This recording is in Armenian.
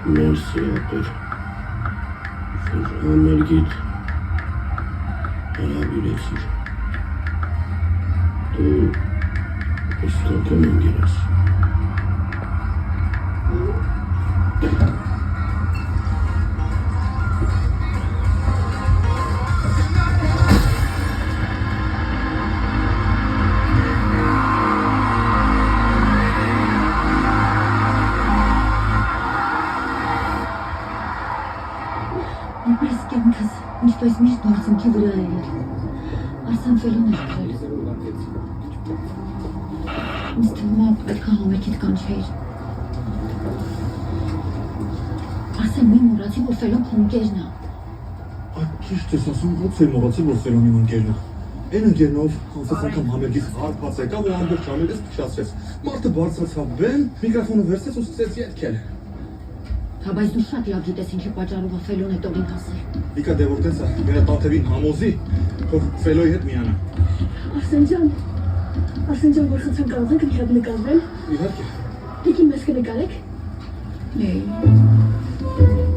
Մերսի ապեր, համերգիդ հրավիրեցիր, դու իստոկեմ ընգերես։ Ինչպես միշտ գործունքի վրա է ել, Արսեն Ֆելոն էր կրել։ Ինձ թվում է պետք է համերգիդ կանչեիր։ Արսեն մի մոռացի, որ Ֆելոն քո ընկերն է։ Ճիշտ ես ասում, ո՞ց է մոռացի, որ Ֆելոնի ընկերն է։ Այն ընկերնով անցած անգամ համերգից հարբած եկավ ու ամբողջ համերգը փչացրեց։ Մարդը բարձրացավ բեմ, միկրոֆոնը վերցրեց ու սկսեց երգել։ Հա բայց դու շատ լավ գիտես ինչի պատճառով է Ֆելոն այդ օրին հասել։ Վիկա դե որտես է, մեր տաթևին համոզի, թող Ֆելոյի հետ միանա։ Արսեն ջան, որ խնդրեմ կարող եք ինքդ նկարվել։ Իհարկե։ Դուք մեզ կնկարեք։ Էй։